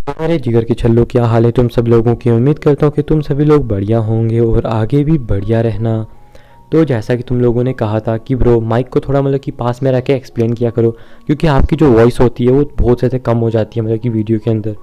हमारे जिगर के छल्लों, क्या हाल है तुम सब लोगों की। उम्मीद करता हूँ कि तुम सभी लोग बढ़िया होंगे और आगे भी बढ़िया रहना। तो जैसा कि तुम लोगों ने कहा था कि ब्रो माइक को थोड़ा कि पास में रख के एक्सप्लेन किया करो, क्योंकि आपकी जो वॉइस होती है वो बहुत ज़्यादा कम हो जाती है कि वीडियो के अंदर।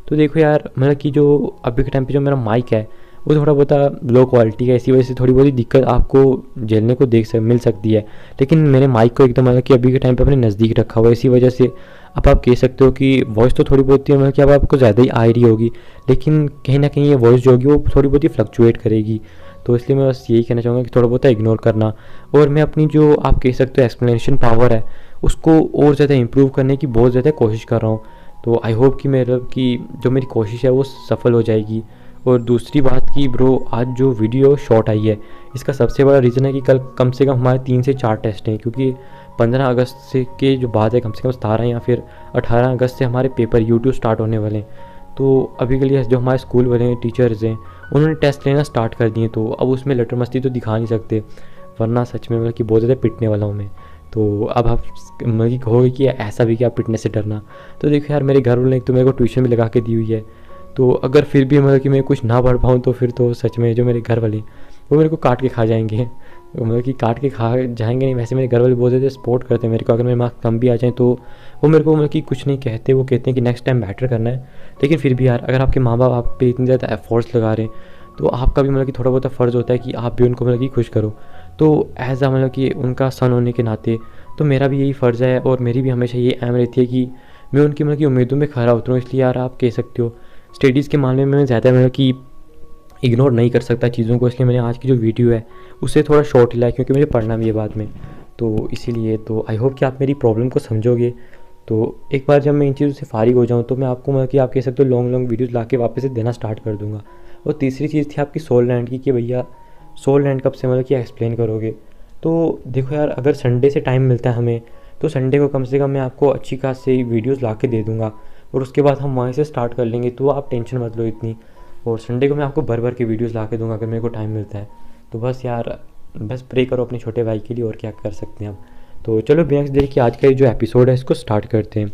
तो देखो यार, कि जो अभी के टाइम पे जो मेरा माइक है वो थोड़ा बहुत लो क्वालिटी है, इसी वजह से थोड़ी बहुत दिक्कत आपको झेलने को मिल सकती है। लेकिन मेरे माइक को एकदम कि अभी के टाइम पे अपने नज़दीक रखा हुआ है, इसी वजह से अब आप कह सकते हो कि वॉइस तो थोड़ी बहुत ही कि अब आपको ज़्यादा ही आ रही होगी, लेकिन कहीं ना कहीं ये वॉइस जो होगी वो थोड़ी बहुत ही फ्लक्चुएट करेगी। तो इसलिए मैं बस यही कहना चाहूँगा कि थोड़ा बहुत इग्नोर करना। और मैं अपनी जो आप कह सकते हो एक्सप्लेनेशन पावर है उसको और ज़्यादा इम्प्रूव करने की बहुत ज़्यादा कोशिश कर रहा हूँ। तो आई होप कि जो मेरी कोशिश है वो सफल हो जाएगी। और दूसरी बात कि ब्रो आज जो वीडियो शॉर्ट आई है, इसका सबसे बड़ा रीज़न है कि कल कम से कम हमारे 3 से 4 टेस्ट हैं, क्योंकि 15 अगस्त से के जो बाद है कम से कम 17 या फिर 18 अगस्त से हमारे पेपर यूट्यूब स्टार्ट होने वाले हैं। तो अभी के लिए जो हमारे स्कूल वाले हैं, टीचर्स हैं, उन्होंने टेस्ट लेना स्टार्ट कर दिए। तो अब उसमें लटर मस्ती तो दिखा नहीं सकते, वरना सच में कि बहुत ज़्यादा पिटने वाला हूँ मैं। तो अब आप कहोगे कि ऐसा भी कि आप पिटने से डरना। तो देखो यार, मेरे घर वाले ने एक तो मेरे को ट्यूशन भी लगा के दी हुई है, तो अगर फिर भी कि मैं कुछ ना पढ़ पाऊँ तो फिर तो सच में जो मेरे घर वाले वो मेरे को काट के खा जाएंगे। कि काट के खा जाएंगे नहीं, वैसे मेरे घर वाले बहुत ज़्यादा सपोर्ट करते हैं मेरे को। अगर मेरे मार्क्स कम भी आ जाएँ तो वो मेरे को कि कुछ नहीं कहते, वो कहते हैं कि नेक्स्ट टाइम बेटर करना है। लेकिन फिर भी यार, अगर आपके माँ बाप आप पे इतनी ज़्यादा एफर्ट्स लगा रहे हैं तो आपका भी कि थोड़ा बहुत फ़र्ज़ होता है कि आप भी उनको कि खुश करो। तो एज आ कि उनका सन होने के नाते तो मेरा भी यही फ़र्ज़ है, और मेरी भी हमेशा ये एम रहती है कि मैं उनकी कि उम्मीदों में खरा उतरूँ। इसलिए यार आप कह सकते हो स्टडीज़ के मामले में मैं ज़्यादा कि इग्नोर नहीं कर सकता चीज़ों को, इसलिए मैंने आज की जो वीडियो है उसे थोड़ा शॉर्ट लिया है, क्योंकि मुझे पढ़ना भी है बाद में। तो इसीलिए तो आई होप कि आप मेरी प्रॉब्लम को समझोगे। तो एक बार जब मैं इन चीज़ों से फारिग हो जाऊँ तो मैं आपको कि आप कह सकते हो लॉन्ग लॉन्ग वीडियोज़ ला के वापस से देना स्टार्ट कर दूँगा। और तीसरी चीज़ थी आपकी सोल लैंड की, कि भैया सोल लैंड कब से कि एक्सप्लेन करोगे। तो देखो यार, अगर संडे से टाइम मिलता है हमें तो संडे को कम से कम मैं आपको अच्छी खासी वीडियोज़ ला के दे दूँगा, और उसके बाद हम वहीं से स्टार्ट कर लेंगे। तो आप टेंशन मत लो इतनी। और संडे को मैं आपको भर भर के वीडियोज़ ला के दूँगा अगर मेरे को टाइम मिलता है। तो बस यार, बस प्रे करो अपने छोटे भाई के लिए, और क्या कर सकते हैं हम। तो चलो बिना किसी देर के आज का ये जो एपिसोड है इसको स्टार्ट करते हैं।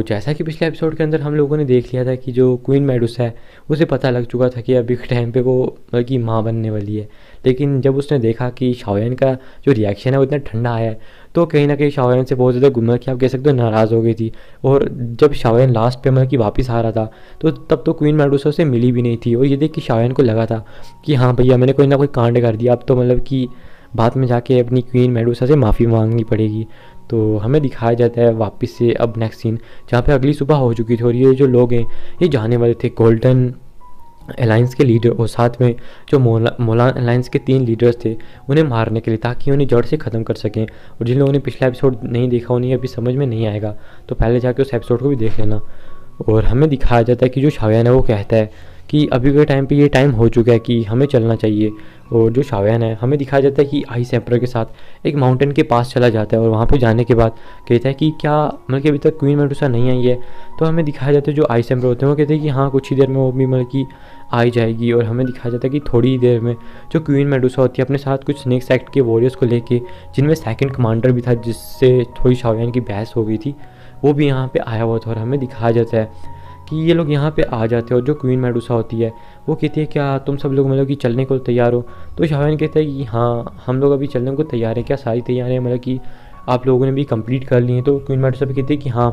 जैसा कि पिछले एपिसोड के अंदर हम लोगों ने देख लिया था कि जो क्वीन मेडुसा है उसे पता लग चुका था कि अभी के टाइम पे वो कि माँ बनने वाली है। लेकिन जब उसने देखा कि शाओयान का जो रिएक्शन है वो इतना ठंडा आया है, तो कहीं ना कहीं शाओयान से बहुत ज़्यादा कि आप कह सकते हो नाराज़ हो गई थी। और जब शाओयान लास्ट पे कि वापस आ रहा था तो तब तो क्वीन मेडुसा से मिली भी नहीं थी। और ये देख कि शाओयान को लगा था कि हाँ भैया, मैंने कोई ना कोई कांड कर दिया, अब तो कि बाद में जाके अपनी क्वीन मेडुसा से माफ़ी मांगनी पड़ेगी। तो हमें दिखाया जाता है वापस से अब नेक्स्ट सीन, जहाँ पे अगली सुबह हो चुकी थी, और ये जो लोग हैं ये जाने वाले थे गोल्डन अलायंस के लीडर, और साथ में जो मोलान अलायंस के 3 लीडर्स थे उन्हें मारने के लिए, ताकि उन्हें जड़ से ख़त्म कर सकें। और जिन लोगों ने पिछला एपिसोड नहीं देखा उन्हें अभी समझ में नहीं आएगा, तो पहले जाके उस एपिसोड को भी देख लेना। और हमें दिखाया जाता है कि जो शाओयान है वो कहता है कि अभी के टाइम पे ये टाइम हो चुका है कि हमें चलना चाहिए। और जो शाओयान है, हमें दिखाया जाता है कि आइस एम्परर के साथ एक माउंटेन के पास चला जाता है, और वहाँ पे जाने के बाद कहता है कि क्या कि अभी तक क्वीन मेडुसा नहीं आई है। तो हमें दिखाया जाता है जो आइस एम्परर होते हैं वो कहते हैं कि हाँ कुछ ही देर में वो भी कि आई जाएगी। और हमें दिखाया जाता है कि थोड़ी ही देर में जो क्वीन मेडुसा होती है अपने साथ कुछ स्नेक सेक्ट के वॉरियर्स को लेके, जिनमें सेकंड कमांडर भी था जिससे थोड़ी शाओयान की बहस हो गई थी, वो भी यहाँ पे आया हुआ था। और हमें दिखाया जाता है कि ये लोग यहाँ पे आ जाते हैं, और जो क्वीन मेडुसा होती है वो कहती है क्या तुम सब लोग कि चलने को तैयार हो। तो शाओयान कहता है कि हाँ हम लोग अभी चलने को तैयार हैं, क्या सारी तैयारियाँ कि आप लोगों ने भी कंप्लीट कर ली हैं। तो क्वीन मेडुसा भी कहती है कि हाँ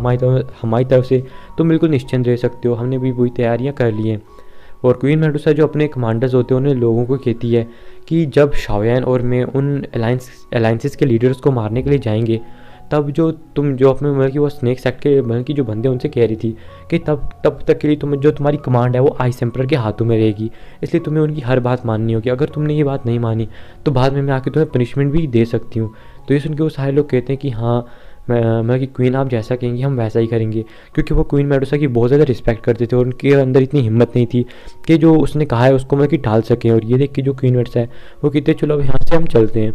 हमारी तरफ से तुम बिल्कुल निश्चिंत रह सकते हो, हमने भी वही तैयारियाँ कर ली हैं। और क्वीन मेडुसा जो अपने कमांडर्स होते हैं उन्हें लोगों को कहती है कि जब शाओयान और मैं उन अलायंसेस के लीडर्स को मारने के लिए जाएंगे, तब जो तुम जो अपने कि वो स्नेक सेक्ट के की जो बंदे उनसे कह रही थी कि तब तक के लिए तुम्हारी कमांड है वो आइस एम्परर के हाथों में रहेगी, इसलिए तुम्हें उनकी हर बात माननी होगी। अगर तुमने ये बात नहीं मानी तो बाद में मैं आके तुम्हें पनिशमेंट भी दे सकती हूँ। तो ये सुन के वो सारे लोग कहते हैं कि हाँ कि क्वीन आप जैसा कहेंगी हम वैसा ही करेंगे, क्योंकि वो क्वीन मेडुसा की बहुत ज़्यादा रिस्पेक्ट करते थे और उनके अंदर इतनी हिम्मत नहीं थी कि जो उसने कहा है उसको कि टाल सकें। और ये देख के जो क्वीन मेडुसा है वो कहते चलो अब यहाँ से हम चलते हैं।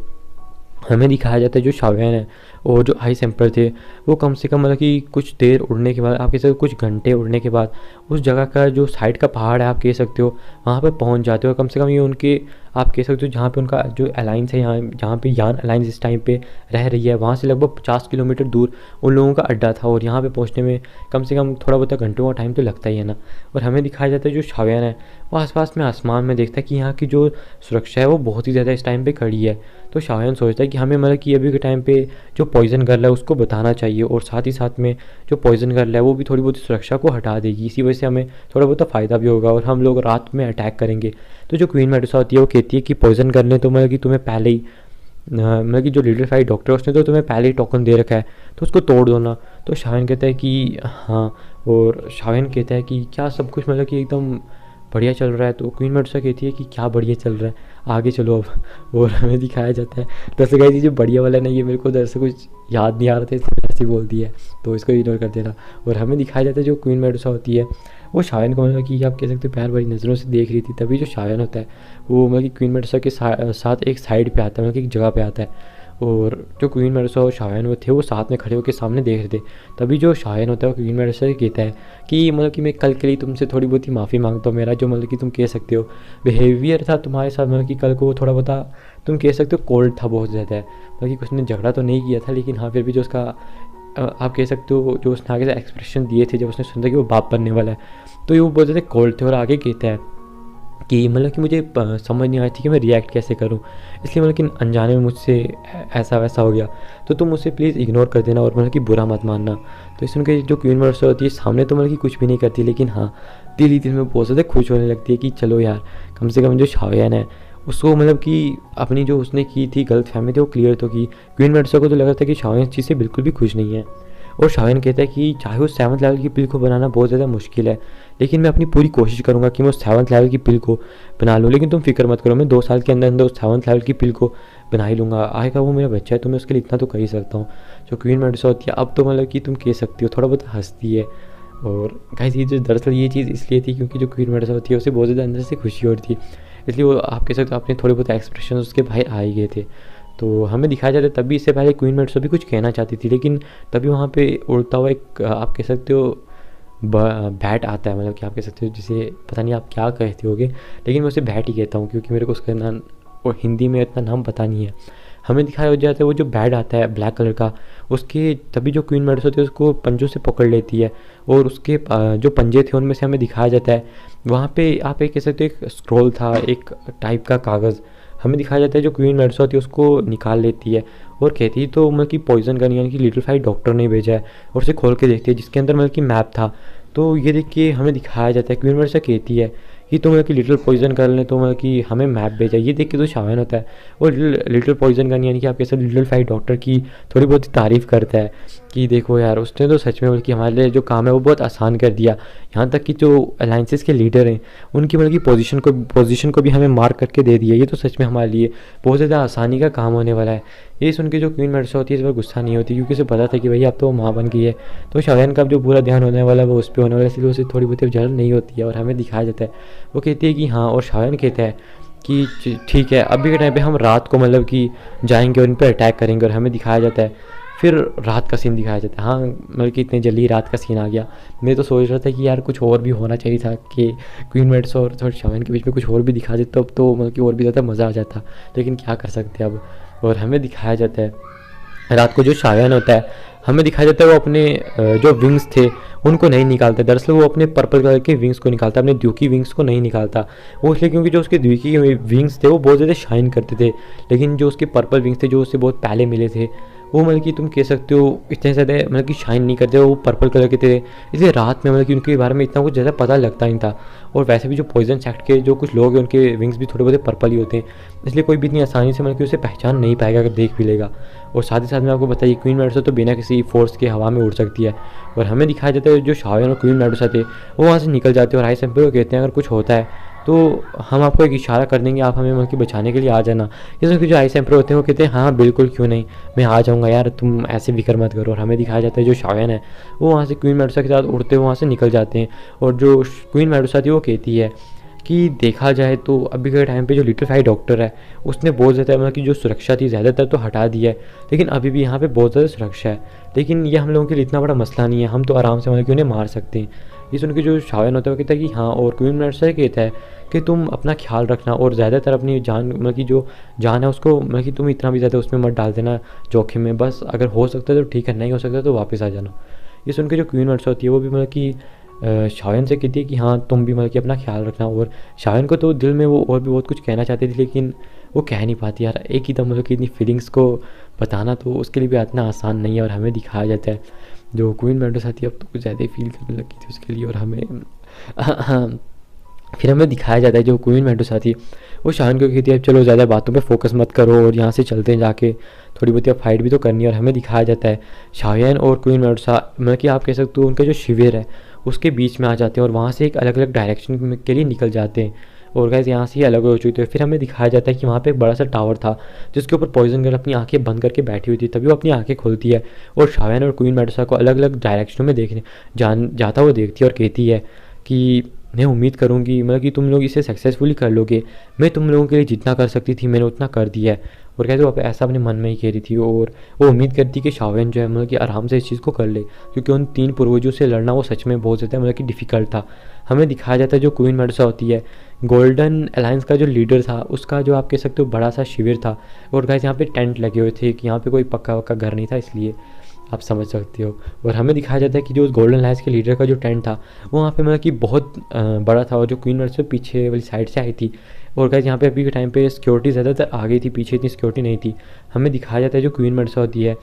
हमें दिखाया जाता है जो शाओयान है और जो आइस एम्परर थे वो कम से कम कि कुछ देर उड़ने के बाद, आप कह सकते हो कुछ घंटे उड़ने के बाद, उस जगह का जो साइड का पहाड़ है आप कह सकते हो वहाँ पर पहुँच जाते हो। कम से कम ये उनके आप कह सकते हो जहाँ पे उनका जो अलायंस है, यहाँ जहाँ पे यान अलायंस इस टाइम पे रह रही है, वहाँ से लगभग 50 किलोमीटर दूर उन लोगों का अड्डा था। और यहाँ पे पहुँचने में कम से कम थोड़ा बहुत घंटों का टाइम तो लगता ही है ना। और हमें दिखाया जाता है जो शाओयान है वो आसपास में आसमान में देखता है कि यहाँ की जो सुरक्षा है वो बहुत ही ज़्यादा इस टाइम पे खड़ी है। तो शाओयान सोचता है कि हमें मतलब कि अभी के टाइम पे जो पॉइजन गर्ल है उसको बताना चाहिए, और साथ ही साथ में जो पॉइजन गर्ल है वो भी थोड़ी बहुत सुरक्षा को हटा देगी, इसी वजह से हमें थोड़ा बहुत फ़ायदा भी होगा और हम लोग रात में अटैक करेंगे। तो जो क्वीन मेडुसा होती है वो कहती है कि पॉइजन गर्ल ने तो मतलब कि तुम्हें पहले ही मतलब कि जो लीडर फाइट डॉक्टर है उसने तो तुम्हें पहले ही टोकन दे रखा है, तो उसको तोड़ दो ना। तो शाओयान कहता है कि हाँ, और शाओयान कहता है कि क्या सब कुछ मतलब कि एकदम बढ़िया चल रहा है। तो क्वीन मेडुसा कहती है कि क्या बढ़िया चल रहा है, आगे चलो अब। और हमें दिखाया जाता है, दरअसल गाइस ये जो बढ़िया वाला नहीं है, मेरे को दरअसल कुछ याद नहीं आ रहा था इसलिए ऐसे बोल दिया है, तो इसको इग्नोर कर देना। और हमें दिखाया जाता है जो क्वीन मेडुसा होती है वो शाओयान को मतलब कि आप कह सकते हो प्यार भरी नज़रों से देख रही थी। तभी जो शाओयान होता है वो मतलब कि क्वीन मेडुसा के साथ एक साइड पे आता है, मतलब कि एक जगह पे आता है। और जो क्वीन मेडुसा और शाओयान वो थे वो साथ में खड़े होकर सामने देख रहे थे। तभी जो शाओयान होता है वो क्वीन मेडुसा से कहता है कि मतलब कि मैं कल के लिए तुमसे थोड़ी बहुत ही माफ़ी मांगता हूँ। मेरा जो मतलब कि तुम कह सकते हो बिहेवियर था तुम्हारे साथ, मतलब कि कल को थोड़ा बहुत तुम कह सकते हो कोल्ड था बहुत ज़्यादा, मतलब कि उसने झगड़ा तो नहीं किया था, लेकिन हाँ फिर भी जो उसका आप कह सकते हो जो उसने आगे से एक्सप्रेशन दिए थे जब उसने सुना कि वो बाप बनने वाला है, तो ये वो बहुत ज़्यादा कोल्ड थे। और आगे कहता है कि मतलब कि मुझे समझ नहीं आई थी कि मैं रिएक्ट कैसे करूं, इसलिए मतलब कि अनजाने में मुझसे ऐसा वैसा हो गया, तो तुम मुझसे प्लीज़ इग्नोर कर देना और मतलब कि बुरा मत मानना। तो इसमें कि जो क्वीन मेडुसा होती है सामने तो मतलब कि कुछ भी नहीं करती, लेकिन हाँ दिल ही दिल में बहुत ज़्यादा खुश होने लगती है कि चलो यार कम से कम जो शाओयान है उसको मतलब कि अपनी जो उसने की थी गलत फहमी थी वो क्लियर तो की। क्वीन मेडुसा को तो लगा था कि शाओयान इस चीज़ से बिल्कुल भी खुश नहीं है। और शाओयान कहता है कि चाहे उस 7th लेवल की पिल को बनाना बहुत ज़्यादा मुश्किल है, लेकिन मैं अपनी पूरी कोशिश करूँगा कि मैं उस 7th लेवल की पिल को बना लूँ। लेकिन तुम फिक्र मत करो, मैं 2 साल के अंदर अंदर उस 7th लेवल की पिल को बना ही लूँगा। आएगा वो मेरा बच्चा है तो मैं उसके लिए इतना तो कर ही सकता हूँ। जो क्वीन मेडुसा होती है अब तो मतलब कि तुम कह सकती हो थोड़ा बहुत हंसती है। और गाइस ये जो दरअसल ये चीज़ इसलिए थी क्योंकि जो क्वीन मेडुसा होती है उसे बहुत ज़्यादा अंदर से खुशी हो रही थी, इसलिए वो आप कह सकते हो अपने थोड़े बहुत एक्सप्रेशन उसके बाहर आ ही गए थे। तो हमें दिखाया जाता है तभी इससे पहले क्वीन मेडुसा भी कुछ कहना चाहती थी, लेकिन तभी वहाँ पे उड़ता हुआ एक आप कह सकते हो बैट आता है, मतलब कि आप कह सकते हो जिसे पता नहीं आप क्या कहते होगे, लेकिन मैं उसे बैट ही कहता हूँ क्योंकि मेरे को उसका नाम और हिंदी में इतना नाम पता नहीं है। हमें दिखाया जाता है वो जो बैट आता है ब्लैक कलर का, उसके तभी जो क्वीन मेडुसा होती है उसको पंजों से पकड़ लेती है, और उसके जो पंजे थे उनमें से हमें दिखाया जाता है वहाँ पे आप एक कह सकते हो एक स्क्रॉल था, एक टाइप का कागज़ हमें दिखाया जाता है। जो क्वीन मेडुसा होती है उसको निकाल लेती है और कहती है तो मतलब कि पॉइजन गन यानी कि लिटिल फाइट डॉक्टर ने भेजा है, और उसे खोल के देखती है जिसके अंदर मतलब कि मैप था। तो ये देख के हमें दिखाया जाता है क्वीन मेडुसा कहती है कि तो मतलब कि लिटिल पॉइजन गर्ल ने तो मतलब कि हमें मैप भेजा। ये देख के तो शाओयान होता है और लिटिल पॉइजन गन यानी कि आप कैसे लिटिल फाइट डॉक्टर की थोड़ी बहुत ही तारीफ़ करता है कि देखो यार उसने तो सच में बल्कि हमारे लिए जो काम है वो बहुत आसान कर दिया। यहाँ तक कि जो अलाइंसेस के लीडर हैं उनकी मतलब कि पोजीशन को भी हमें मार्क करके दे दिया। ये तो सच में हमारे लिए बहुत ज़्यादा आसानी का काम होने वाला है। ये सुन के जो क्वीन मेडुसा होती है इस बार गुस्सा नहीं होती क्योंकि उसे पता था कि भाई अब तो वो माँ बन गई है, तो शाओयान का जो पूरा ध्यान होने वाला है वो उस पर होने वाला है, इसलिए उसे थोड़ी बहुत जलन नहीं होती है। और हमें दिखाया जाता है वो कहती है कि हाँ, और शाओयान कहता है कि ठीक है अभी के टाइम पे हम रात को मतलब कि जाएंगे और इन पर अटैक करेंगे। और हमें दिखाया जाता है फिर रात का सीन दिखाया जाता है। हाँ मतलब कि इतनी जल्दी रात का सीन आ गया। मैं तो सोच रहा था कि यार कुछ और भी होना चाहिए था कि क्वीन मेडुसा और थोड़ा शाओयान के बीच में कुछ और भी दिखा देता तो मतलब कि और भी ज़्यादा मज़ा आ जाता, लेकिन क्या कर सकते हैं अब। और हमें दिखाया जाता है रात को जो शाओयान होता है हमें दिखाया जाता है वो अपने जो विंग्स थे उनको नहीं निकालता। दरअसल वो अपने पर्पल कलर के विंग्स को निकालता, अपने ड्यूकी विंग्स को नहीं निकालता। वो इसलिए क्योंकि जो उसके ड्यूकी के विंग्स थे वो बहुत ज़्यादा शाइन करते थे, लेकिन जो उसके पर्पल विंग्स थे जो उससे बहुत पहले मिले थे वो मतलब कि तुम कह सकते हो इतने ज़्यादा मतलब कि शाइन नहीं करते, वो पर्पल कलर के थे। इसलिए रात में मतलब कि उनके बारे में इतना कुछ ज़्यादा पता लगता नहीं था। और वैसे भी जो पॉइजन सेक्ट के जो कुछ लोग हैं उनके विंग्स भी थोड़े बहुत पर्पल ही होते हैं, इसलिए कोई भी इतनी आसानी से मतलब कि उसे पहचान नहीं पाएगा अगर देख भी लेगा। और साथ ही साथ में आपको बताइए क्वीन मेडुसा तो बिना किसी फोर्स के हवा में उड़ सकती है। और हमें दिखाया जाता है जो शाओयान और क्वीन मेडुसा थे वो वहाँ से निकल जाते हैं और आइस एम्पर को कहते हैं अगर कुछ होता है तो हम आपको एक इशारा कर देंगे, आप हमें मतलब कि बचाने के लिए आ जाना। जैसे कि जो आइस एम्पर होते हैं वो कहते हैं हाँ बिल्कुल क्यों नहीं, मैं आ जाऊँगा यार, तुम ऐसे फिक्र मत करो। और हमें दिखाया जाता है जो शाओयान है वो वहाँ से क्वीन मेडुसा के साथ उड़ते हुए वहाँ से निकल जाते हैं। और जो क्वीन मेडुसा थी वो कहती है कि देखा जाए तो अभी के टाइम पे जो लिटिल फाइट डॉक्टर है उसने बहुत ज़्यादा मतलब कि जो सुरक्षा थी ज़्यादातर तो हटा दिया है, लेकिन अभी भी यहाँ पे बहुत ज़्यादा सुरक्षा है। लेकिन ये हम लोगों के लिए इतना बड़ा मसला नहीं है, हम तो आराम से मतलब कि उन्हें मार सकते हैं। ये सुन के जो शायन होता है वो कहता है कि हाँ, और क्वीन मेडुसा कहता है कि तुम अपना ख्याल रखना और ज़्यादातर अपनी जान मतलब कि जो जान है उसको मतलब कि तुम इतना भी ज़्यादा उसमें मत डाल देना जोखिम में, बस अगर हो सकता है तो ठीक है, नहीं हो सकता तो वापस आ जाना। ये सुन के जो क्वीन मेडुसा होती है वो भी मतलब कि शायन से कहती है कि हाँ तुम भी मतलब कि अपना ख्याल रखना। और शायन को तो दिल में वो और भी बहुत कुछ कहना चाहती थी लेकिन वो कह नहीं पाती यार, एक ही दम मतलब कि इतनी फीलिंग्स को बताना तो उसके लिए भी इतना आसान नहीं है। और हमें दिखाया जाता है जो क्वीन मेडुसा थी अब तो कुछ ज़्यादा ही फील करने लगी थी उसके लिए। और हमें फिर हमें दिखाया जाता है जो क्वीन मेडुसा थी वो शायन को कहती है चलो ज़्यादा बातों पे फोकस मत करो और यहाँ से चलते हैं, जाके थोड़ी बहुत फाइट भी तो करनी है। और हमें दिखाया जाता है शायन और क्वीन मेडुसा मतलब कि आप कह सकते हो उनका जो शिविर है उसके बीच में आ जाते हैं और वहाँ से एक अलग अलग डायरेक्शन के लिए निकल जाते हैं। और गैस यहाँ से ही अलग हो चुके थे। फिर हमें दिखाया जाता है कि वहाँ पे एक बड़ा सा टावर था जिसके ऊपर पॉइजन गर्ल अपनी आंखें बंद करके बैठी हुई थी। तभी वो अपनी आंखें खोलती है और शायन और क्वीन मेडुसा को अलग अलग डायरेक्शनों में देखने जाता हुआ देखती है और कहती है कि मैं उम्मीद करूँगी मतलब कि तुम लोग इसे सक्सेसफुली कर लोगे, मैं तुम लोगों के लिए जितना कर सकती थी मैंने उतना कर दिया है। और कहते वो ऐसा अपने मन में ही कह रही थी और वो उम्मीद करती कि शायन जो है मतलब कि आराम से इस चीज़ को कर ले, क्योंकि उन 3 पूर्वजों से लड़ना वो सच में बहुत ज़्यादा मतलब कि डिफ़िकल्ट था। हमें दिखाया जाता है जो क्वीन मेडुसा होती है गोल्डन अलायंस का जो लीडर था उसका जो आप कह सकते हो बड़ा सा शिविर था। और गाइस यहाँ पे टेंट लगे हुए थे कि यहाँ पे कोई पक्का वक्का घर नहीं था, इसलिए आप समझ सकते हो। और हमें दिखाया जाता है कि जो उस गोल्डन अलायंस के लीडर का जो टेंट था वो वहाँ पे मतलब कि बहुत बड़ा था और जो क्वीन मेडुसा पीछे वाली साइड से आई थी। और गाइस यहाँ पे अभी के टाइम पे सिक्योरिटी ज़्यादातर आ गई थी, पीछे इतनी सिक्योरिटी नहीं थी। हमें दिखाया जाता है जो क्वीन मेडुसा होती है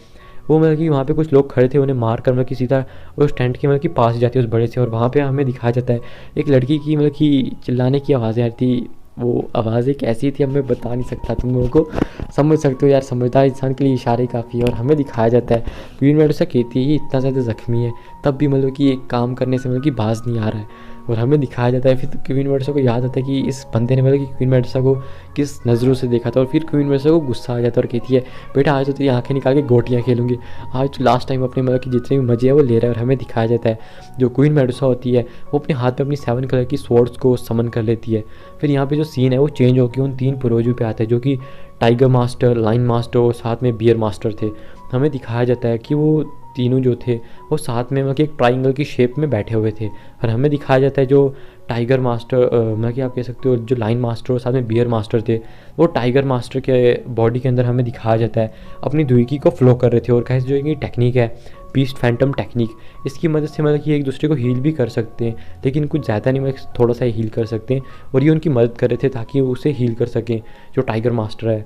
वो मतलब कि वहाँ पे कुछ लोग खड़े थे, उन्हें मार कर मतलब कि सीधा उस टेंट के मतलब कि पास जाती है उस बड़े से। और वहाँ पे हमें दिखाया जाता है एक लड़की की मतलब कि चिल्लाने की आवाज़ें आ रही थी। वो आवाज़ें कैसी थी अब मैं बता नहीं सकता, तुम लोगों को समझ सकते हो यार, समझदार इंसान के लिए इशारे काफ़ी है। और हमें दिखाया जाता है क्वीन मेडुसा कहती है ये इतना ज़्यादा ज़ख्मी है तब भी मतलब कि एक काम करने से मतलब कि बाज नहीं आ रहा है। और हमें दिखाया जाता है फिर तो क्वीन मेडुसा को याद आता है कि इस बंदे ने मतलब कि क्वीन मेडुसा को किस नज़रों से देखा था। और फिर क्वीन मेडुसा को गुस्सा आ जाता है और कहती है बेटा आज तो तेरी आंखें निकाल के गोटियाँ खेलूँगी, आज तो लास्ट टाइम अपने मतलब कि जितने भी मज़े है वो ले रहा है। और हमें दिखाया जाता है जो क्वीन मेडुसा होती है वो अपने हाथ में अपनी 7 कलर की स्वॉर्ड्स को समन कर लेती है। फिर यहाँ पे जो सीन है वो चेंज होकर उन 3 पूर्वजों पे आता है जो कि टाइगर मास्टर, लाइन मास्टर और साथ में बियर मास्टर थे। हमें दिखाया जाता है कि वो तीनों जो थे वो साथ में मतलब कि एक ट्राइंगल की शेप में बैठे हुए थे। और हमें दिखाया जाता है जो टाइगर मास्टर मतलब कि आप कह सकते हो जो लाइन मास्टर और साथ में बियर मास्टर थे वो टाइगर मास्टर के बॉडी के अंदर हमें दिखाया जाता है अपनी दुईकी को फ्लो कर रहे थे। और कैसे जो इनकी टेक्निक है बीस्ट फैंटम टेक्निक, इसकी मदद से मतलब कि एक दूसरे को हील भी कर सकते हैं लेकिन कुछ ज़्यादा नहीं, मतलब थोड़ा सा ही हील कर सकते हैं। और ये उनकी मदद कर रहे थे ताकि वो उसे हील कर सकें जो टाइगर मास्टर है।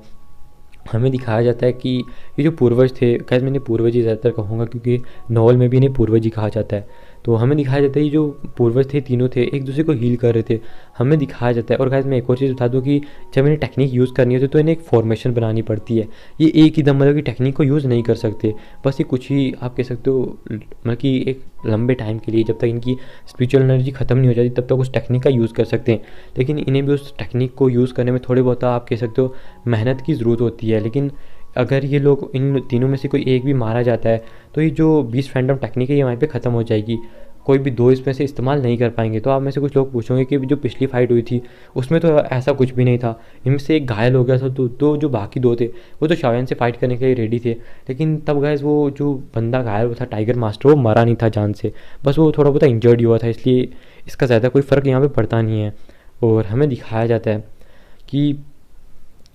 हमें दिखाया जाता है कि ये जो पूर्वज थे, खैर मैंने पूर्वज ही ज़्यादातर कहूँगा क्योंकि नॉवल में भी इन्हें पूर्वज ही कहा जाता है। तो हमें दिखाया जाता है ये जो पूर्वज थे तीनों थे एक दूसरे को हील कर रहे थे। हमें दिखाया जाता है और गाइस मैं एक और चीज़ बता दूँ कि जब इन्हें टेक्निक यूज़ करनी होती है तो इन्हें एक फॉर्मेशन बनानी पड़ती है। ये एक ही दम मतलब कि टेक्निक को यूज़ नहीं कर सकते, बस ये कुछ ही आप कह सकते हो मतलब कि एक लंबे टाइम के लिए जब तक इनकी स्पिरिचुअल एनर्जी ख़त्म नहीं हो जाती तब तक उस टेक्निक का यूज़ कर सकते हैं। लेकिन इन्हें भी उस टेक्निक को यूज़ करने में थोड़ी बहुत आप कह सकते हो मेहनत की ज़रूरत होती है। लेकिन अगर ये लोग इन तीनों में से कोई एक भी मारा जाता है तो ये जो बीस्ट फैंटम टेक्निक है ये वहीं पे ख़त्म हो जाएगी, कोई भी 2 इसमें से इस्तेमाल नहीं कर पाएंगे। तो आप में से कुछ लोग पूछोगे कि जो पिछली फाइट हुई थी उसमें तो ऐसा कुछ भी नहीं था, इनमें से एक घायल हो गया था तो जो बाकी 2 थे वो तो शायन से फाइट करने के लिए रेडी थे। लेकिन तब गाइस वो जो बंदा घायल हुआ था टाइगर मास्टर वो मरा नहीं था जान से, बस वो थोड़ा बहुत इंजर्ड हुआ था, इसलिए इसका ज़्यादा कोई फ़र्क यहाँ पर पड़ता नहीं है। और हमें दिखाया जाता है कि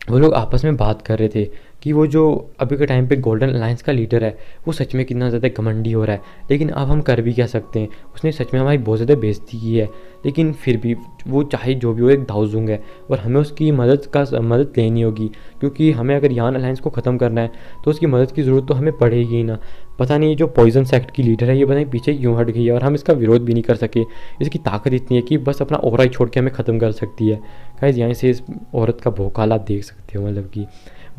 वो लोग आपस में बात कर रहे थे कि वो जो अभी के टाइम पे गोल्डन अलायंस का लीडर है वो सच में कितना ज़्यादा घमंडी हो रहा है। लेकिन अब हम कर भी क्या सकते हैं, उसने सच में हमारी बहुत ज़्यादा बेइज्जती की है। लेकिन फिर भी वो चाहे जो भी हो एक दाऊजुंग है और हमें उसकी मदद लेनी होगी, क्योंकि हमें अगर यान अलायंस को ख़त्म करना है तो उसकी मदद की ज़रूरत तो हमें पड़ेगी ही ना। पता नहीं जो पॉइजन सेक्ट की लीडर है ये पता नहीं पीछे क्यों हट गई है और हम इसका विरोध भी नहीं कर सके। इसकी ताकत इतनी है कि बस अपना ओरा ही छोड़ के हमें ख़त्म कर सकती है। गाइस यहाँ से इस औरत का भौकाल आप देख सकते हो मतलब कि।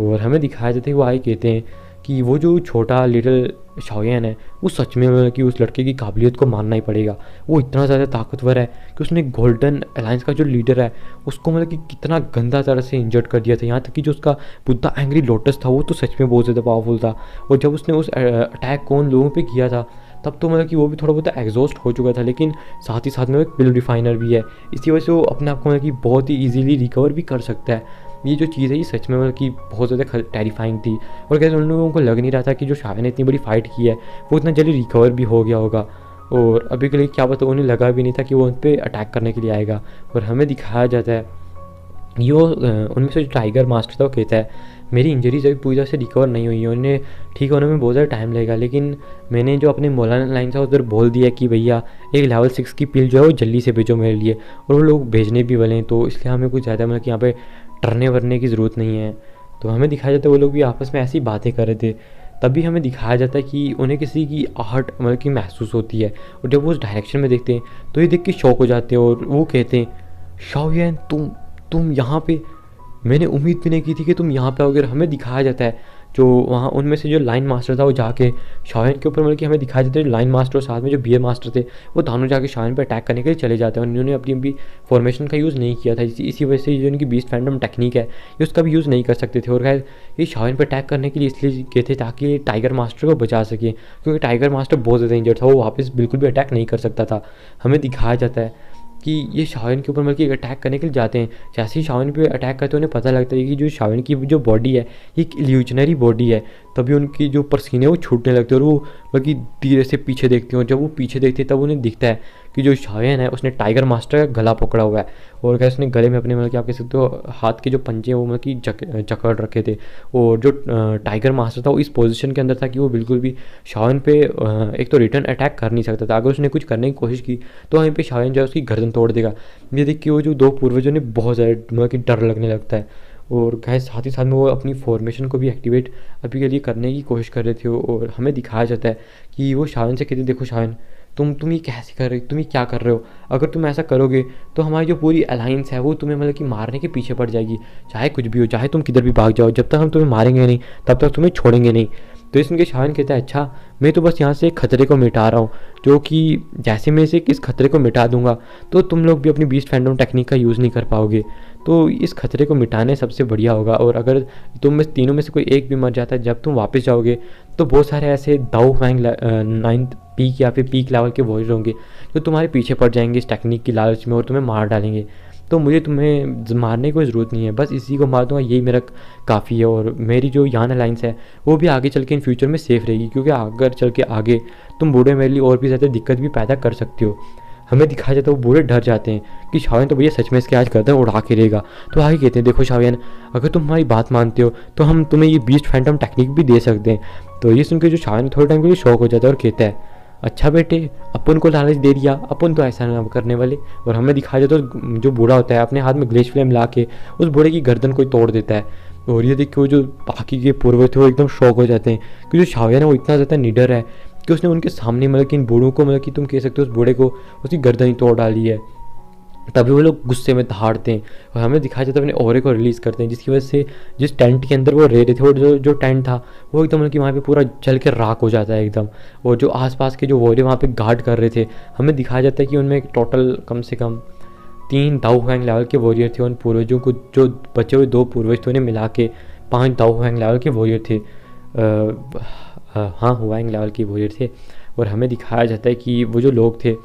और हमें दिखाया जाता है वो आए कहते हैं कि वो जो छोटा लिटिल शाओयान है वो सच में मतलब कि उस लड़के की काबिलियत को मानना ही पड़ेगा। वो इतना ज़्यादा ताकतवर है कि उसने गोल्डन अलायंस का जो लीडर है उसको मतलब कि कितना गंदा तरह से इंजर्ड कर दिया था। यहाँ तक कि जो उसका बुद्धा एंग्री लोटस था वो तो सच में बहुत ज़्यादा पावरफुल था। और जब उसने उस अटैक को उन लोगों पर किया था तब तो मतलब कि वो भी थोड़ा बहुत एग्जॉस्ट हो चुका था, लेकिन साथ ही साथ में वो एक पिल रिफाइनर भी है, इसी वजह से वो अपने आप को मतलब कि बहुत ही ईजीली रिकवर भी कर सकता है। ये जो चीज़ है ये सच में मतलब कि बहुत ज़्यादा टेरिफाइंग थी। और कैसे उन लोगों को लग नहीं रहा था कि जो शाह ने इतनी बड़ी फाइट की है वो इतना जल्दी रिकवर भी हो गया होगा। और अभी के लिए क्या पता उन्हें लगा भी नहीं था कि वो उन पर अटैक करने के लिए आएगा। और हमें दिखाया जाता है उनमें से जो टाइगर मास्टर था वो कहता है मेरी इंजरीज अभी पूरी तरह से रिकवर नहीं हुई है, उन्हें ठीक होने में बहुत ज़्यादा टाइम लगेगा, लेकिन मैंने जो अपने मौलाना लाइन था उधर बोल दिया कि भैया एक लेवल 6 की पिल जो है वो जल्दी से भेजो मेरे लिए, और वो लोग भेजने भी वाले हैं, तो इसलिए हमें कुछ ज़्यादा मतलब कि यहाँ पे डरने वरने की ज़रूरत नहीं है। तो हमें दिखाया जाता है वो लोग भी आपस में ऐसी बातें कर रहे थे। तभी हमें दिखाया जाता है कि उन्हें किसी की आहट मतलब कि महसूस होती है, और जब वो उस डायरेक्शन में देखते हैं तो ये देख के शौक हो जाते हैं, और वो कहते हैं शाओयन तुम यहाँ पे, मैंने उम्मीद भी नहीं की थी कि तुम यहाँ पे आओगे। हमें दिखाया जाता है जो वहाँ उनमें से जो लाइन मास्टर था वो जाके शाओयन के ऊपर मतलब कि हमें दिखाया जाता है जो लाइन मास्टर और साथ में जो बियर मास्टर थे वो दोनों जाके शाओयन पे अटैक करने के लिए चले जाते हैं, और उन्होंने अपनी फॉर्मेशन का यूज़ नहीं किया था। इसी वजह से जो उनकी बीस्ट फैंडम टेक्निक है ये उसका भी यूज़ नहीं कर सकते थे, और खैर ये शाओयन पे अटैक करने के लिए इसलिए गए थे ताकि ये टाइगर मास्टर को बचा सके, क्योंकि टाइगर मास्टर बहुत ज़्यादा इंजर्ड था, वो वापस बिल्कुल भी अटैक नहीं कर सकता था। हमें दिखाया जाता है कि ये शाओयन के ऊपर मतलब कि अटैक करने के लिए जाते हैं। जैसे ही शाओयन पे अटैक करते हैं उन्हें पता लगता है कि जो शाओयन की जो बॉडी है ये एक इल्यूजनरी बॉडी है। तभी उनकी जो पसीने वो छूटने लगते हैं, और वो मतलब कि धीरे से पीछे देखते हैं, और जब वो पीछे देखते हैं तब उन्हें दिखता है कि जो शाओयन है उसने टाइगर मास्टर का गला पकड़ा हुआ है, और क्या उसने गले में अपने मतलब कि आप कह सकते हो हाथ के जो पंजे हैं वो मतलब कि जकड़ रखे थे। और जो टाइगर मास्टर था वो इस पोजीशन के अंदर था कि वो बिल्कुल भी शाओयन पे एक तो रिटर्न अटैक कर नहीं सकता था। अगर उसने कुछ करने की कोशिश की तो वहीं पे शाओयन जो है उसकी गर्दन तोड़ देगा। ये देख के वो जो दो पूर्वजों ने बहुत ज़्यादा मतलब कि डर लगने लगता है, और कहे साथ ही साथ में वो अपनी फॉर्मेशन को भी एक्टिवेट अभी के लिए करने की कोशिश कर रहे थे। और हमें दिखाया जाता है कि वो शाओयन से कहते देखो शाओयन तुम ये कैसे कर रहे हो, तुम ये क्या कर रहे हो, अगर तुम ऐसा करोगे तो हमारी जो पूरी अलायंस है वो तुम्हें मतलब कि मारने के पीछे पड़ जाएगी, चाहे कुछ भी हो, चाहे तुम किधर भी भाग जाओ, जब तक हम तुम्हें मारेंगे नहीं तब तक तुम्हें छोड़ेंगे नहीं। तो इस सुनकर शाओयन कहता है अच्छा मैं तो बस यहाँ से खतरे को मिटा रहा हूँ, जो कि जैसे मैं इसे इस खतरे को मिटा दूंगा तो तुम लोग भी अपनी बीस्ट फैंडम टेक्निक का यूज़ नहीं कर पाओगे, तो इस खतरे को मिटाने सबसे बढ़िया होगा। और अगर तुम में तीनों में से कोई एक भी मर जाता है जब तुम वापस जाओगे तो बहुत सारे ऐसे दाऊ फैंग 9th पीक या फिर पीक लेवल के वॉरियर होंगे जो तुम्हारे पीछे पड़ जाएंगे इस टेक्निक की लालच में और तुम्हें मार डालेंगे। तो मुझे तुम्हें मारने की कोई ज़रूरत नहीं है, बस इसी को मार दूंगा यही मेरा काफ़ी है, और मेरी जो यान अलाइंस है वो भी आगे चल के इन फ्यूचर में सेफ़ रहेगी, क्योंकि अगर चल के आगे तुम बूढ़े मेरे लिए और भी ज़्यादा दिक्कत भी पैदा कर सकते हो। हमें दिखाया जाता है वो बूढ़े डर जाते हैं कि शाओयन तो भैया सच में इसके आज गर्दन उड़ा के रहेगा। तो आगे कहते हैं देखो शाओयन अगर तुम हमारी बात मानते हो तो हम तुम्हें ये बीस्ट फैंटम टेक्निक भी दे सकते हैं। तो ये सुनकर जो शाओयन थोड़े टाइम के लिए शौक हो जाता है और कहता है अच्छा बेटे अपन को लालच दे दिया, अपन तो ऐसा ना करने वाले। और हमें दिखाया जाता है जो बूढ़ा होता है अपने हाथ में ग्लेश फ्लेम ला के उस बूढ़े की गर्दन को तोड़ देता है। और ये देख के वो जो बाकी के पूर्वज थे वो एकदम शौक हो जाते हैं कि जो शाओयन है वो इतना ज़्यादा निडर है कि उसने उनके सामने मतलब कि इन बूढ़ों को मतलब कि तुम कह सकते हो उस बूढ़े को उसकी गर्दन ही तोड़ डाली है। तभी वो लोग गुस्से में दहाड़ते हैं और हमें दिखाया जाता है अपने ऑरे को रिलीज़ करते हैं, जिसकी वजह से जिस टेंट के अंदर वो रह रहे थे और जो टेंट था वो एकदम मतलब कि वहाँ पे पूरा जल के राख हो जाता है एकदम। और जो आसपास के जो वॉरियर वहाँ पे गार्ड कर रहे थे हमें दिखाया जाता है कि उनमें टोटल कम से कम 3 दाऊ फैंग लेवल के वॉरियर थे। उन पूर्वजों को जो बचे हुए 2 पूर्वज थे उन्हें मिला के 5 दाऊ फैंग लेवल के वॉरियर थे। हाँ हुआंग लेवल के वॉरियर थे। और हमें दिखाया जाता है कि वो जो लोग थे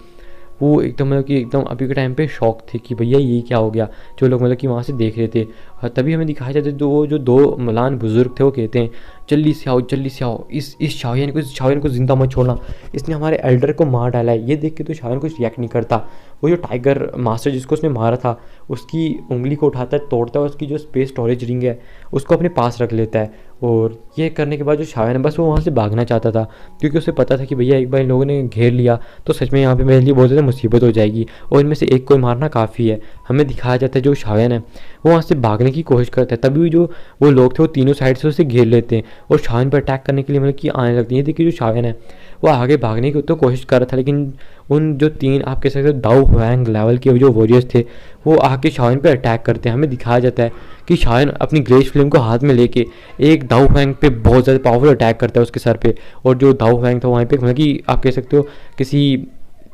वो एकदम मतलब कि एकदम अभी के टाइम पे शौक थे कि भैया ये क्या हो गया, जो लोग मतलब कि वहाँ से देख रहे थे। और तभी हमें दिखाया जाता है जो 2 मलान बुजुर्ग थे वो कहते हैं जल्दी से आओ, इस शाओयन को जिंदा मत छोड़ना, इसने हमारे एल्डर को मार डाला है। ये देख के तो शाओयन कुछ रिएक्ट नहीं करता। वो जो टाइगर मास्टर जिसको उसने मारा था उसकी उंगली को उठाता है, तोड़ता है, उसकी जो स्पेस स्टोरेज रिंग है उसको अपने पास रख लेता है। और ये करने के बाद जो शाओयन है बस वो वहाँ से भागना चाहता था, क्योंकि उसे पता था कि भैया एक बार इन लोगों ने घेर लिया तो सच में यहाँ पे मेरे लिए बहुत ज़्यादा मुसीबत हो जाएगी और इनमें से एक को मारना काफ़ी है। हमें दिखाया जाता है जो शाओयन है वो वहाँ से भागने की कोशिश करता है, तभी जो वो लोग थे वो तीनों साइड से उसे घेर लेते हैं और शाओयन पर अटैक करने के लिए मतलब कि आने लगती है। देखिए जो शाओयन है वो आगे भागने की तो कोशिश कर रहा था, लेकिन उन जो 3 आप कह सकते हो दाऊ हुआंग लेवल के जो वॉरियर्स थे वो आके शाओयन पे अटैक करते हैं। हमें दिखाया जाता है कि शाओयन अपनी ग्लेश फ्लेम को हाथ में लेके एक दाऊ हुआंग पे बहुत ज़्यादा पावरफुल अटैक करता है उसके सर पे। और जो दाऊ हुआंग था वहाँ पे मतलब कि आप कह सकते हो किसी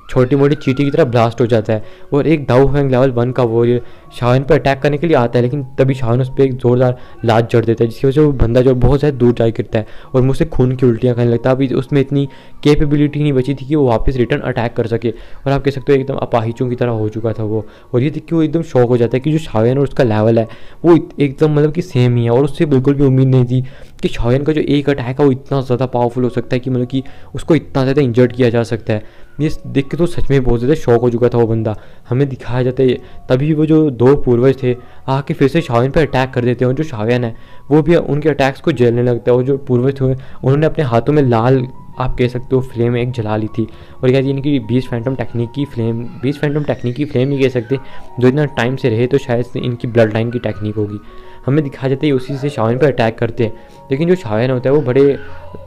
छोटी मोटी चींटी की तरह ब्लास्ट हो जाता है और एक दाऊ फैंग लेवल 1 का वॉरियर शाओयन पर अटैक करने के लिए आता है, लेकिन तभी शाओयन उस पर एक ज़ोरदार लात जड़ देता है, जिसकी वजह से वो बंदा जो बहुत ज़्यादा दूर जा गिरता है और मुझसे खून की उल्टियाँ करने लगता है। अभी उसमें इतनी कैपेबिलिटी नहीं बची थी कि वो वापस रिटर्न अटैक कर सके और आप कह सकते हो एकदम अपाहिजों की तरह हो चुका था वो। और ये देख के वो एकदम शौक हो जाता है कि जो शाओयन और उसका लेवल है वो एकदम मतलब कि सेम ही है, और उससे बिल्कुल भी उम्मीद नहीं थी कि शाओयन का जो एक अटैक है वो इतना ज़्यादा पावरफुल हो सकता है कि मतलब कि उसको इतना ज़्यादा इंजर्ड किया जा सकता है। ये देख के तो सच में बहुत ज़्यादा शॉक हो चुका था वो बंदा। हमें दिखाया जाता है तभी वो जो दो पूर्वज थे आके फिर से शाओयन पर अटैक कर देते हैं, और जो शाओयन है वो भी उनके अटैक्स को झेलने लगता है। और जो पूर्वज थे उन्होंने अपने हाथों में लाल, आप कह सकते हो, फ्लेम एक जला ली थी। और क्या इनकी बीस्ट फैंटम टेक्निक की फ्लेम, बीस्ट फैंटम टेक्निक की फ्लेम नहीं कह सकते, जो इतना टाइम से रहे तो शायद से इनकी ब्लड लाइन की टेक्निक होगी। हमें दिखाया जाता है उसी से शाओयन पर अटैक करते हैं, लेकिन जो शाओयन होता है वो बड़े,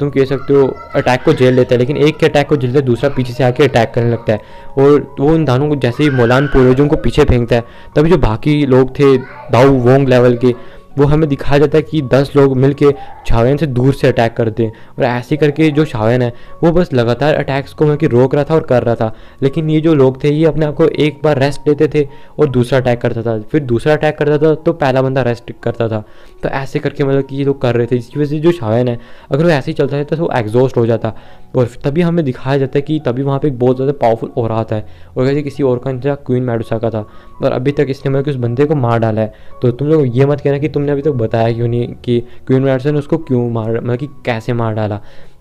तुम कह सकते हो, अटैक को झेल लेता है, लेकिन एक के अटैक को झेलते दूसरा पीछे से आके अटैक करने लगता है। और वो उन दानों को जैसे ही मोलान पूर्वजों को पीछे फेंकता है, तभी जो बाकी लोग थे दाऊ वोंग लेवल के, वो हमें दिखाया जाता है कि 10 लोग मिलके शाओयन से दूर से अटैक करते हैं। और ऐसे करके जो शाओयन है वो बस लगातार अटैक्स को मतलब कि रोक रहा था और कर रहा था, लेकिन ये जो लोग थे ये अपने आप को एक बार रेस्ट लेते थे और दूसरा अटैक करता था, फिर दूसरा अटैक करता था तो पहला बंदा रेस्ट करता था। तो ऐसे करके मतलब कि ये लोग कर रहे थे, जिसकी वजह से जो शाओयन है अगर वो ऐसे ही चलता रहता तो वो एग्जॉस्ट हो जाता। और तभी हमें दिखाया जाता है कि तभी वहाँ पे एक बहुत ज़्यादा पावरफुल और आता है, और वैसे किसी और का इंतजार क्वीन मेडुसा का था, और अभी तक इसने मतलब कि उस बंदे को मार डाला है। तो तुम लोग ये मत कहना कि तुमने अभी तक बताया क्यों नहीं कि क्वीन मेडुसा ने उसको क्यों मार, मतलब कि कैसे मार डाला।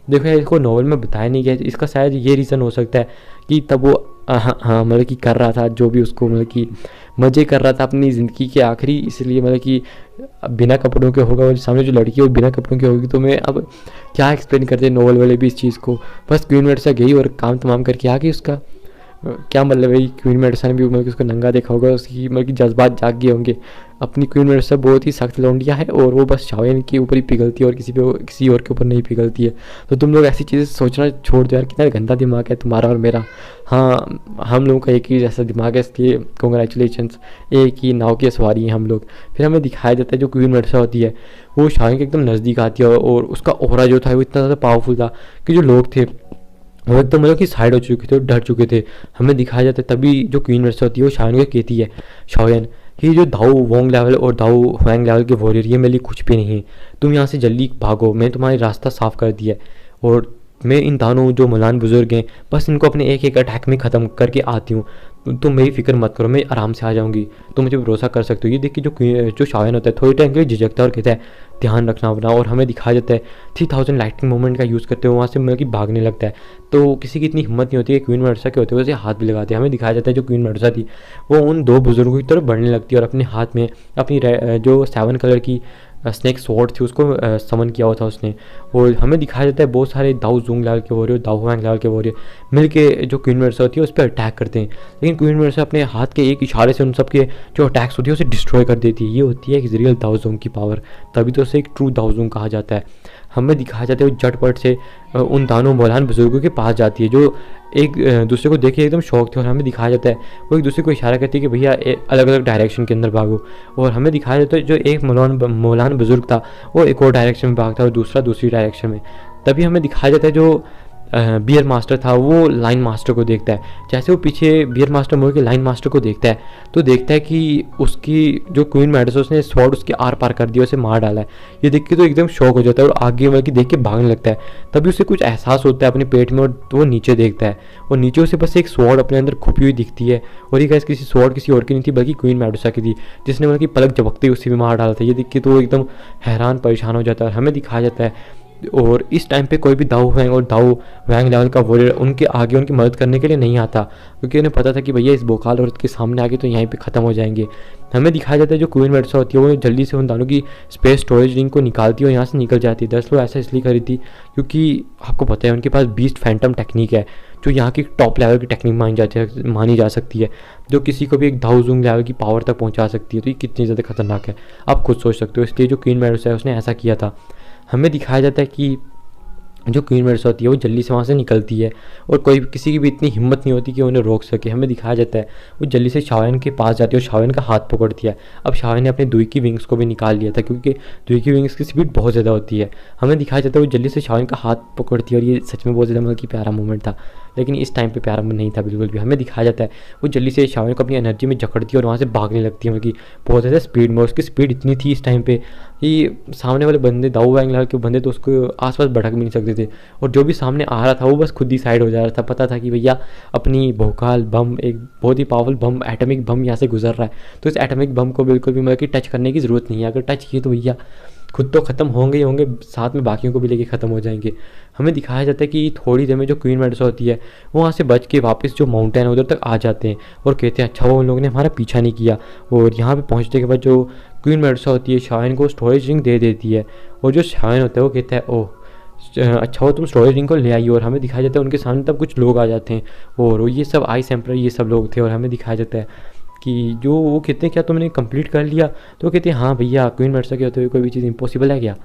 देखो यार, इसको नॉवल में बताया नहीं गया, इसका शायद ये रीज़न हो सकता है कि तब वो हाँ मतलब कि कर रहा था जो भी उसको मतलब कि मज़े कर रहा था अपनी ज़िंदगी के आखिरी, इसलिए मतलब कि बिना कपड़ों के होगा, और सामने जो लड़की है वो बिना कपड़ों की होगी। तो मैं अब क्या एक्सप्लेन करते नॉवल वाले भी इस चीज़ को, बस क्वीन मेडुसा गई और काम तमाम करके आ गई। उसका क्या मतलब है, क्वीन मेडुसा ने भी मतलब कि उसको नंगा देखा होगा, उसकी मतलब कि जज्बात जाग गए होंगे। अपनी क्वीन मेडुसा बहुत ही सख्त लौंडिया है और वो बस शाओयन के ऊपर ही पिघलती है और किसी और के ऊपर नहीं पिघलती है। तो तुम लोग ऐसी चीज़ें सोचना छोड़ दो यार, कितना गंदा दिमाग है तुम्हारा और मेरा। हाँ, हम लोगों का एक ही जैसा दिमाग है, इसलिए कॉन्ग्रेचुलेशंस, एक ही नाव की सवारी हैं हम लोग। फिर हमें दिखाया जाता है जो क्वीन मेडुसा होती है वो शाओयन के एकदम नज़दीक आती है, और उसका ऑरा जो था वो इतना ज़्यादा पावरफुल था कि जो लोग थे वो एकदम मतलब कि साइड हो चुके थे और डर चुके थे। हमें दिखाया जाता है तभी जो क्वीन मेडुसा होती है वो शाओयन को कहती है, शाओयन कि जो दाऊ वोंग लेवल और दाऊ हुआंग लेवल के वॉरियर ये मेरे लिए कुछ भी नहीं है, तुम यहाँ से जल्दी भागो, मैं तुम्हारी रास्ता साफ कर दिया है, और मैं इन दानों जो मलान बुजुर्ग हैं बस इनको अपने एक एक अटैक में ख़त्म करके आती हूँ, तुम मेरी फिक्र मत करो, मैं आराम से आ जाऊँगी, तुम मुझे भरोसा कर सकते हो। ये देख के जो शाओयन होता है थोड़ी टाइम के लिए झिझकता है और कहता है ध्यान रखना अपना, और हमें दिखाया जाता है 3000 लाइटिंग मोमेंट का यूज़ करते हुए वहाँ से मतलब कि भागने लगता है। तो किसी की इतनी हिम्मत नहीं होती है, क्वीन मेडुसा के होते हुए उसे हाथ भी लगाते हैं। हमें दिखाया जाता है जो क्वीन मेडुसा थी वो उन दो बुजुर्गों की तरफ बढ़ने लगती है और अपने हाथ में अपनी जो 7 कलर की स्नेक स्वॉर्ड थी उसको समन किया हुआ था उसने। और हमें दिखाया जाता है बहुत सारे दाऊ जूंग लेवल के वॉरियर, दाऊ हुआंग लेवल के वॉरियर मिलके जो क्वीन मेडुसा होती है उस पर अटैक करते हैं, लेकिन क्वीन मेडुसा अपने हाथ के एक इशारे से उन सब के जो अटैक्स होती है उसे डिस्ट्रॉय कर देती है। ये होती है एक रियल दाऊ जोंग की पावर, तभी तो उसे एक ट्रू दाऊ जोंग कहा जाता है। हमें दिखाया जाता है वो झटपट से उन दानों मौलान बुजुर्गों के पास जाती है जो एक दूसरे को देखे एकदम शौक थे, और हमें दिखाया जाता है वो एक दूसरे को इशारा करती है कि भैया अलग अलग डायरेक्शन के अंदर भागो। और हमें दिखाया जाता है जो एक मौलान बुजुर्ग था वो एक और डायरेक्शन में भागता है और दूसरा दूसरी डायरेक्शन में। तभी हमें दिखाया जाता है जो बियर मास्टर था वो लाइन मास्टर को देखता है, जैसे वो पीछे बियर मास्टर मुड़ के लाइन मास्टर को देखता है तो देखता है कि उसकी जो क्वीन मेडुसा उसने स्वॉर्ड उसके आर पार कर दिया, उसे मार डाला है। ये देख के तो एकदम शॉक हो जाता है और आगे मतलब कि देख के भागने लगता है। तभी उसे कुछ एहसास होता है अपने पेट में, और तो वो नीचे देखता है और नीचे उसे बस एक स्वॉर्ड अपने अंदर खुपी हुई दिखती है, और ये किसी स्वॉर्ड किसी और की नहीं थी बल्कि क्वीन मेडुसा की थी, जिसने मतलब कि पलक झपकते ही उसे भी मार डाला था। ये देख के तो वो एकदम हैरान परेशान हो जाता है। हमें दिखाया जाता है और इस टाइम पे कोई भी दाऊ हुआंग और दाऊ हुआंग लेवल का वॉरियर उनके आगे उनकी मदद करने के लिए नहीं आता, क्योंकि उन्हें पता था कि भैया इस बोकाल औरत के सामने आगे तो यहीं पे ख़त्म हो जाएंगे। हमें दिखाया जाता है जो क्वीन मेडुसा होती है वो जल्दी से उन दानों की स्पेस स्टोरेज रिंग को निकालती है और यहाँ से निकल जाती है। 10 लोग ऐसा इसलिए करी थी क्योंकि आपको पता है उनके पास बीस्ट फैंटम टेक्निक है, जो यहाँ की टॉप लेवल की टेक्निक मानी जा सकती है, जो किसी को भी एक दाऊ जूंग लेवल की पावर तक पहुँचा सकती है। तो ये कितनी ज़्यादा खतरनाक है आप खुद सोच सकते हो, इसलिए जो क्वीन मेडुसा है उसने ऐसा किया था। हमें दिखाया जाता है कि जो क्वीन मेडुसा होती है वो जल्दी से वहाँ से निकलती है और कोई किसी की भी इतनी हिम्मत नहीं होती कि उन्हें रोक सके। हमें दिखाया जाता है वो जल्दी से शाओयन के पास जाती है और शाओयन का हाथ पकड़ती है। अब शाओयन ने अपने दुई की विंग्स को भी निकाल लिया था क्योंकि दुई की विंग्स की स्पीड बहुत ज़्यादा होती है। हमें दिखाया जाता है वो जल्दी से शाओयन का हाथ पकड़ती है और ये सच में बहुत ज़्यादा मतलब कि प्यारा मोमेंट था, लेकिन इस टाइम पे प्यारा नहीं था बिल्कुल भी। हमें दिखाया जाता है वो जल्दी से शाओयन को अपनी एनर्जी में जकड़ती है और वहाँ से भागने लगती है, मतलब कि बहुत ज़्यादा स्पीड में। उसकी स्पीड इतनी थी इस टाइम पे कि सामने वाले बंदे दाऊ वांग लेवल के बंदे तो उसको आसपास भटक भी नहीं सकते थे, और जो भी सामने आ रहा था वो बस खुद ही साइड हो जा रहा था। पता था कि भैया अपनी भोकाल बम, एक बहुत ही पावरफुल बम, एटॉमिक बम यहाँ से गुजर रहा है, तो इस एटॉमिक बम को बिल्कुल भी मतलब कि टच करने की ज़रूरत नहीं है। अगर टच किए तो भैया खुद तो ख़त्म होंगे ही होंगे, साथ में बाकियों को भी लेके ख़त्म हो जाएंगे। हमें दिखाया जाता है कि थोड़ी देर में जो क्वीन मेडुसा होती है वो वहाँ से बच के वापस जो माउंटेन है उधर तक आ जाते हैं और कहते हैं अच्छा वो उन लोगों ने हमारा पीछा नहीं किया। और यहाँ पे पहुँचने के बाद जो क्वीन मेडुसा होती है शाइन को स्टोरेज रिंग दे देती है, और जो शाइन होता है वो कहता है ओह अच्छा हो तुम स्टोरेज रिंग को ले आई। और हमें दिखाया जाता है उनके सामने तब कुछ लोग आ जाते हैं, और वो ये सब आइस एम्परर ये सब लोग थे। और हमें दिखाया जाता है कि जो वो कहते हैं क्या तुमने कंप्लीट कर लिया, तो कहते हैं हाँ भैया क्वीन मेडुसा के होते हुए कोई भी चीज़ इम्पॉसिबल है क्या।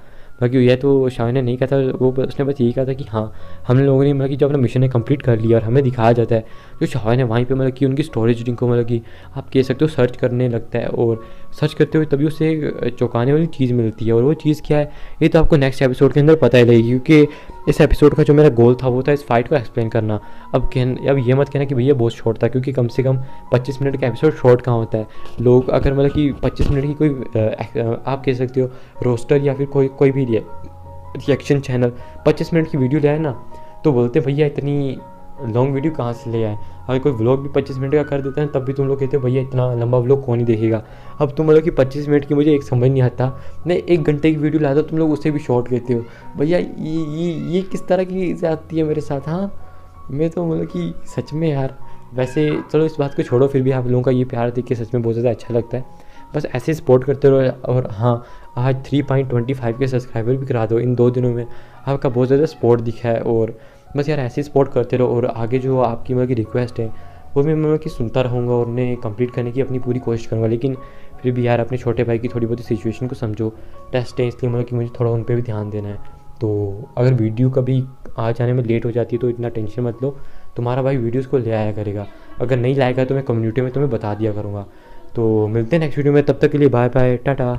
बाकी यह तो शाइन ने नहीं कहा था, वो उसने बस यही कहा था कि हाँ हम लोगों ने मतलब कि जो अपना मिशन है कंप्लीट कर लिया। और हमें दिखाया जाता है जो शाइन है वहीं पे मतलब कि उनकी स्टोरेज रिंग को मतलब कि आप कह सकते हो सर्च करने लगता है, और सर्च करते हुए तभी उसे एक चौंकाने वाली चीज़ मिलती है। और वो चीज़ क्या है ये तो आपको नेक्स्ट एपिसोड के अंदर पता ही लगेगी, क्योंकि इस एपिसोड का जो मेरा गोल था वो था इस फाइट को एक्सप्लेन करना। अब ये मत कहना कि भैया बहुत शॉर्ट था, क्योंकि कम से कम 25 मिनट का एपिसोड शॉर्ट कहाँ होता है। लोग अगर मतलब कि 25 मिनट की कोई आप कह सकते हो रोस्टर या फिर कोई भी रिएक्शन चैनल 25 मिनट की वीडियो ले आए ना, तो बोलते हैं भैया इतनी लॉन्ग वीडियो कहाँ से ले आए। अगर कोई व्लॉग भी 25 मिनट का कर देता है तब भी तुम लोग कहते हो भैया इतना लंबा व्लॉग कौन ही देखेगा। अब तुम मतलब कि 25 मिनट की मुझे एक समझ नहीं आता, मैं 1 घंटे की वीडियो लाता तुम लोग उसे भी शॉर्ट कहते हो। भैया ये किस तरह की आती है मेरे साथ। हाँ मैं तो मतलब कि सच में यार, वैसे चलो इस बात को छोड़ो, फिर भी आप लोगों का ये प्यार देख के सच में बहुत ज़्यादा अच्छा लगता है। बस ऐसे सपोर्ट करते रहो। और हाँ आज 3.25 के सब्सक्राइबर भी करा दो, इन 2 दिनों में आपका बहुत ज़्यादा सपोर्ट दिखा है। और बस यार ऐसे ही सपोर्ट करते रहो, और आगे जो आपकी मतलब की रिक्वेस्ट है वो मैं मतलब कि सुनता रहूँगा और उन्हें कंप्लीट करने की अपनी पूरी कोशिश करूँगा। लेकिन फिर भी यार अपने छोटे भाई की थोड़ी बहुत सिचुएशन को समझो, टेस्ट है इसलिए मतलब कि मुझे थोड़ा उन पर भी ध्यान देना है। तो अगर वीडियो कभी आ जाने में लेट हो जाती है तो इतना टेंशन मत लो, तुम्हारा भाई वीडियोज़ को ले आया करेगा। अगर नहीं लाएगा तो मैं कम्युनिटी में तुम्हें बता दिया करूँगा। तो मिलते हैं नेक्स्ट वीडियो में, तब तक के लिए बाय बाय टाटा।